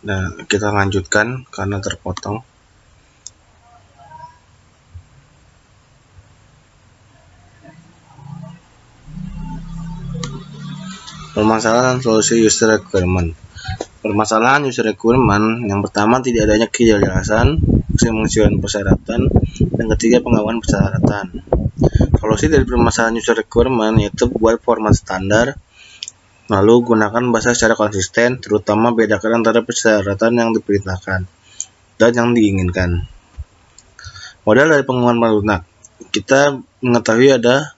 Nah, kita lanjutkan karena terpotong. Permasalahan solusi user requirement. Permasalahan user requirement yang pertama, tidak adanya kejelasan pengujian persyaratan, dan ketiga, pengakuan persyaratan. Solusi dari permasalahan user requirement yaitu buat format standar, lalu gunakan bahasa secara konsisten, terutama bedakan antara persyaratan yang diperintahkan dan yang diinginkan. Model dari pengembangan produk lunak, kita mengetahui ada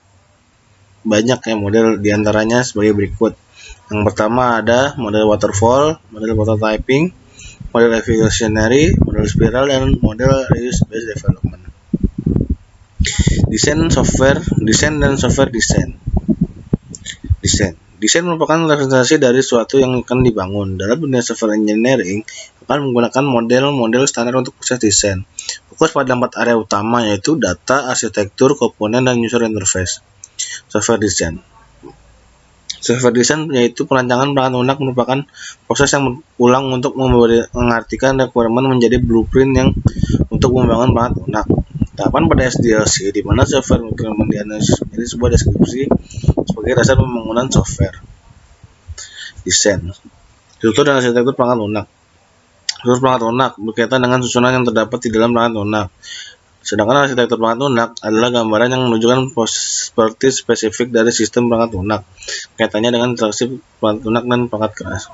banyak ya model, diantaranya sebagai berikut. Yang pertama ada model waterfall, model prototyping, model evolutionary, model spiral, dan model reuse based development. Desain dan software desain. Desain merupakan representasi dari suatu yang akan dibangun. Dalam dunia software engineering akan menggunakan model-model standar untuk proses desain. Fokus pada 4 area utama, yaitu data, arsitektur, komponen, dan user interface. Software design yaitu perancangan perangkat lunak, merupakan proses yang berulang untuk mengartikan requirement menjadi blueprint yang untuk membangun perangkat lunak. Tahapan pada SDLC, di mana software requirement dianalisis menjadi sebuah deskripsi sebagai dasar pembangunan software. Desain, struktur dan arsitektur perangkat lunak. Struktur perangkat lunak berkaitan dengan susunan yang terdapat di dalam perangkat lunak. Sedangkan arsitektur perangkat lunak adalah gambaran yang menunjukkan properti spesifik dari sistem perangkat lunak, kaitannya dengan interaksi perangkat lunak dan perangkat keras.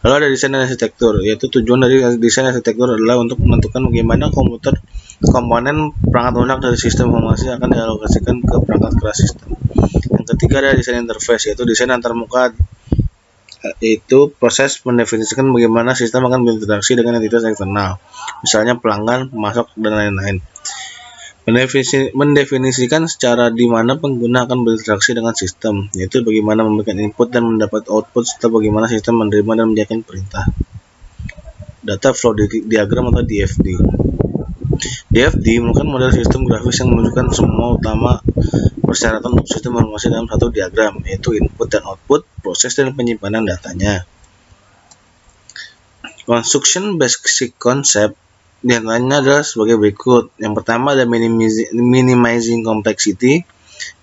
Lalu ada desain dan arsitektur, yaitu tujuan dari desain arsitektur adalah untuk menentukan bagaimana komponen perangkat lunak dari sistem informasi akan dialokasikan ke perangkat keras sistem. Yang ketiga ada desain interface, yaitu desain antarmuka, yaitu proses mendefinisikan bagaimana sistem akan berinteraksi dengan entitas eksternal, misalnya pelanggan, pemasok, dan lain-lain. Mendefinisikan secara di mana pengguna akan berinteraksi dengan sistem, yaitu bagaimana memberikan input dan mendapat output, serta bagaimana sistem menerima dan menjalankan perintah. Data flow diagram atau DFD. DFD merupakan model sistem grafis yang menunjukkan semua utama persyaratan untuk sistem informasi dalam satu diagram, yaitu input dan output, proses dan penyimpanan datanya. Construction basic concept diantaranya adalah sebagai berikut. Yang pertama ada minimizing complexity,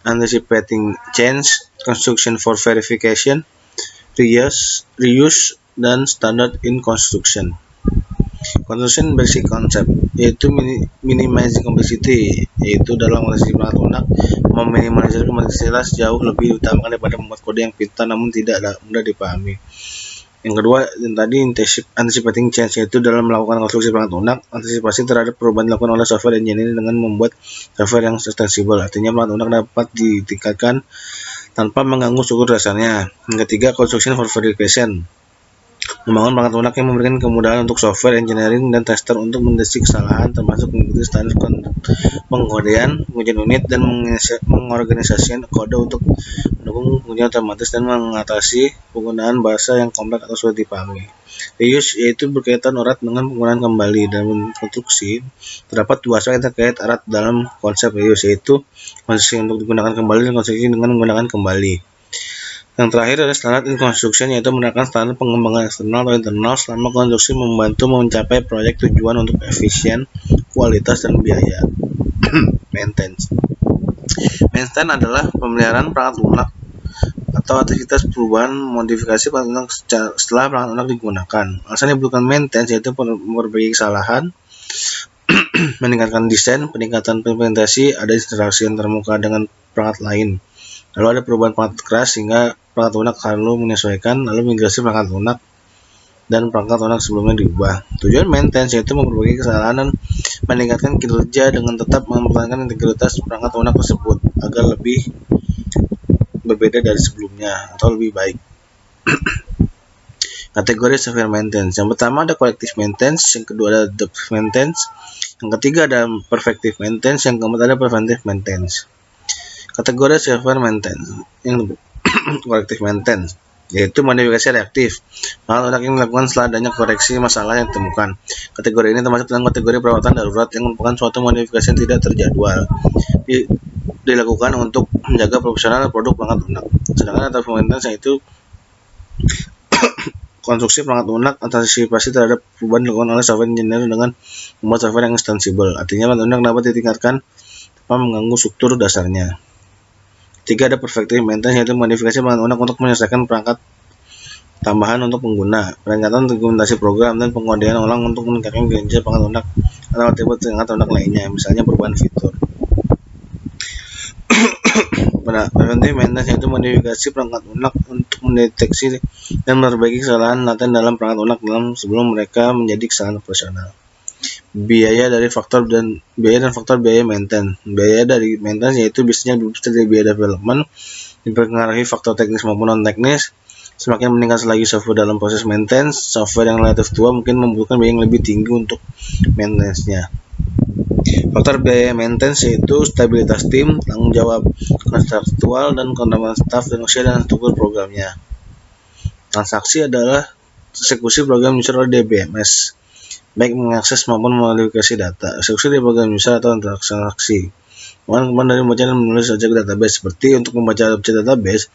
anticipating change, construction for verification, reuse, dan standard in construction. Construction basic concept yaitu minimizing complexity, yaitu dalam kondisi perangkat lunak meminimalisir kompleksitas jauh lebih diutamakan daripada membuat kode yang pintar namun tidak mudah dipahami. Yang kedua, tadi anticipating change, yaitu dalam melakukan konstruksi perangkat lunak, antisipasi terhadap perubahan dilakukan oleh software engineering dengan membuat software yang extensible. Artinya perangkat lunak dapat ditingkatkan tanpa mengganggu struktur dasarnya. Yang ketiga, construction for verification, membangun perangkat lunak yang memberikan kemudahan untuk software engineering dan tester untuk mendeteksi kesalahan, termasuk mengikuti standar pengkodean, pengujian unit, dan mengorganisasikan kode untuk mendukung pengujian otomatis dan mengatasi penggunaan bahasa yang kompleks atau sulit dipahami. Reuse yaitu berkaitan erat dengan penggunaan kembali. Dalam konstruksi terdapat dua aspek yang terkait erat dalam konsep reuse, yaitu konstruksi untuk digunakan kembali dan konstruksi dengan menggunakan kembali. Yang terakhir adalah standard in construction, yaitu menerapkan standar pengembangan eksternal atau internal selama konstruksi, membantu mencapai proyek tujuan untuk efisien, kualitas, dan biaya. Maintenance adalah pemeliharaan perangkat lunak atau aktivitas perubahan modifikasi perangkat lunak setelah perangkat lunak digunakan. Alasan diperlukan maintenance yaitu memperbaiki kesalahan, meningkatkan desain, peningkatan implementasi, ada interaksi antarmuka dengan perangkat lain. Lalu ada perubahan perangkat keras sehingga perangkat lunak perlu menyesuaikan, lalu migrasi perangkat lunak dan perangkat lunak sebelumnya diubah. Tujuan maintenance yaitu memperbaiki kesalahan dan meningkatkan kinerja dengan tetap mempertahankan integritas perangkat lunak tersebut agar lebih berbeda dari sebelumnya atau lebih baik. Kategori software maintenance. Yang pertama ada corrective maintenance, yang kedua ada adaptive maintenance, yang ketiga ada preventive maintenance, yang keempat ada preventive maintenance. Kategori software maintenance. Yang corrective maintenance yaitu modifikasi reaktif. Hal yang dilakukan setelah adanya koreksi masalah yang ditemukan. Kategori ini termasuk dalam kategori perawatan darurat yang merupakan suatu modifikasi yang tidak terjadwal. Dilakukan untuk menjaga profesional produk perangkat lunak. Sedangkan adaptive maintenance yaitu konstruksi perangkat lunak, antisipasi terhadap perubahan dilakukan oleh software engineer dengan membuat software yang extensible. Artinya perangkat lunak dapat ditingkatkan tanpa mengganggu struktur dasarnya. Ketiga, ada preventive maintenance, yaitu modifikasi perangkat lunak untuk menyelesaikan perangkat tambahan untuk pengguna, peningkatan dokumentasi program, dan pengodean ulang untuk meningkatkan kinerja perangkat lunak atau atribut perangkat lunak lainnya, misalnya perubahan fitur. Preventive maintenance yaitu modifikasi perangkat lunak untuk mendeteksi dan memperbaiki kesalahan laten dalam perangkat lunak sebelum mereka menjadi kesalahan operasional. Biaya dan faktor biaya maintenance. Biaya dari maintenance yaitu biasanya lebih besar dari biaya development, dipengaruhi faktor teknis maupun non teknis. Semakin meningkat lagi software dalam proses maintenance, software yang relatif tua mungkin membutuhkan biaya yang lebih tinggi untuk maintenance-nya. Faktor biaya maintenance yaitu stabilitas tim, tanggung jawab kontraktual, dan komitmen staf dan usia dan struktur programnya. Transaksi adalah eksekusi program user oleh DBMS, baik mengakses maupun memodifikasi data. Eksekusi dari program user atau transaksi. Kemudian dari membaca dan menulis objek database. Seperti untuk membaca objek database,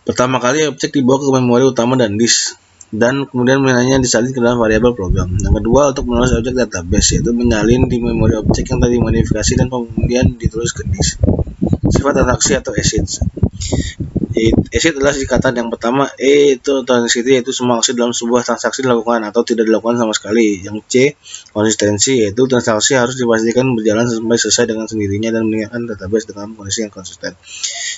pertama kali objek dibawa ke memori utama dan disk, dan kemudian nilainya disalin ke dalam variabel program. Yang kedua, untuk menulis objek database, yaitu menyalin di memori objek yang tadi dimodifikasi dan kemudian ditulis ke disk. Sifat transaksi atau ACID. ACID adalah singkatan yang pertama. E itu authenticity, yaitu semua aksi dalam sebuah transaksi dilakukan atau tidak dilakukan sama sekali. Yang C, konsistensi, yaitu transaksi harus dipastikan berjalan sampai selesai dengan sendirinya dan meningkatkan database dengan kondisi yang konsisten.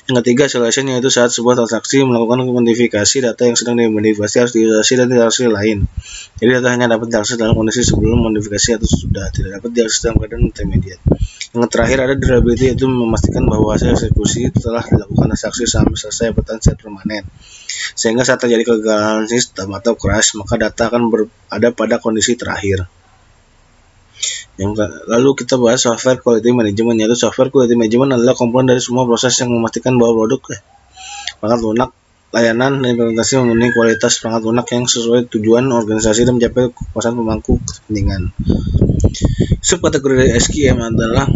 Yang ketiga, isolation, yaitu saat sebuah transaksi melakukan modifikasi, data yang sedang dimodifikasi harus diisolasi dan transaksi lain. Jadi data hanya dapat diakses dalam kondisi sebelum modifikasi atau sudah, tidak dapat diakses dalam keadaan intermediate. Yang terakhir ada durability, yaitu memastikan bahwa hasil eksekusi telah dilakukan transaksi sampai selesai bertahan secara permanen, sehingga saat terjadi kegagalan sistem atau crash, maka data akan berada pada kondisi terakhir. Lalu kita bahas software quality management, yaitu software quality management adalah komponen dari semua proses yang memastikan bahwa produk, perangkat lunak, layanan, dan implementasi memenuhi kualitas perangkat lunak yang sesuai tujuan organisasi dan mencapai kepuasan pemangku kepentingan. Subkategori dari SQM adalah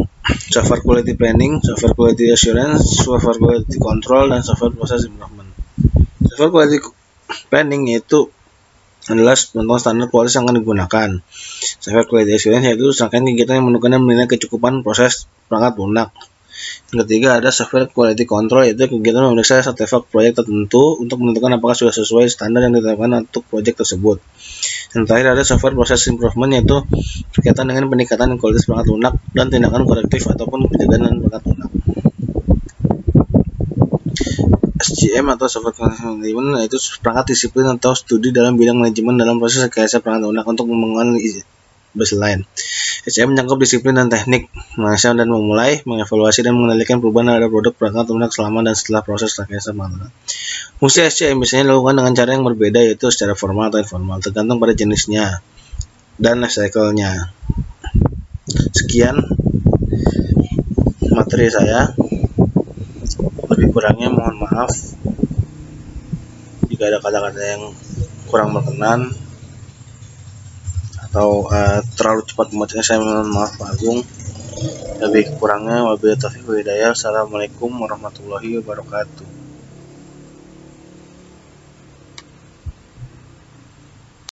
software quality planning, software quality assurance, software quality control, dan software process improvement. Software quality planning yaitu adalah contoh standar kualitas yang akan digunakan. Software quality assurance yaitu rangkaian kegiatan yang menentukan dan menilai kecukupan proses perangkat lunak. Yang ketiga ada software quality control, yaitu kegiatan memeriksa artefak proyek tertentu untuk menentukan apakah sudah sesuai standar yang ditetapkan untuk proyek tersebut. Yang terakhir ada software process improvement, yaitu berkaitan dengan peningkatan kualitas perangkat lunak dan tindakan korektif ataupun pencegahan perangkat lunak. SQM atau software quality management yaitu perangkat disiplin atau studi dalam bidang manajemen dalam proses rekayasa perangkat lunak untuk membangun baseline. SQM mencakup disiplin dan teknik menganalisa dan memulai, mengevaluasi dan mengendalikan perubahan terhadap produk perangkat lunak selama dan setelah proses rekayasa perangkat lunak. Fungsi SQM biasanya dilakukan dengan cara yang berbeda, yaitu secara formal atau informal, tergantung pada jenisnya dan life cycle-nya. Sekian materi saya. Lebih kurangnya mohon maaf jika ada kata-kata yang kurang berkenan atau terlalu cepat membacanya. Saya mohon maaf Pak Agung. Lebih kurangnya wabillahi taufiq wal hidayah. Assalamualaikum warahmatullahi wabarakatuh.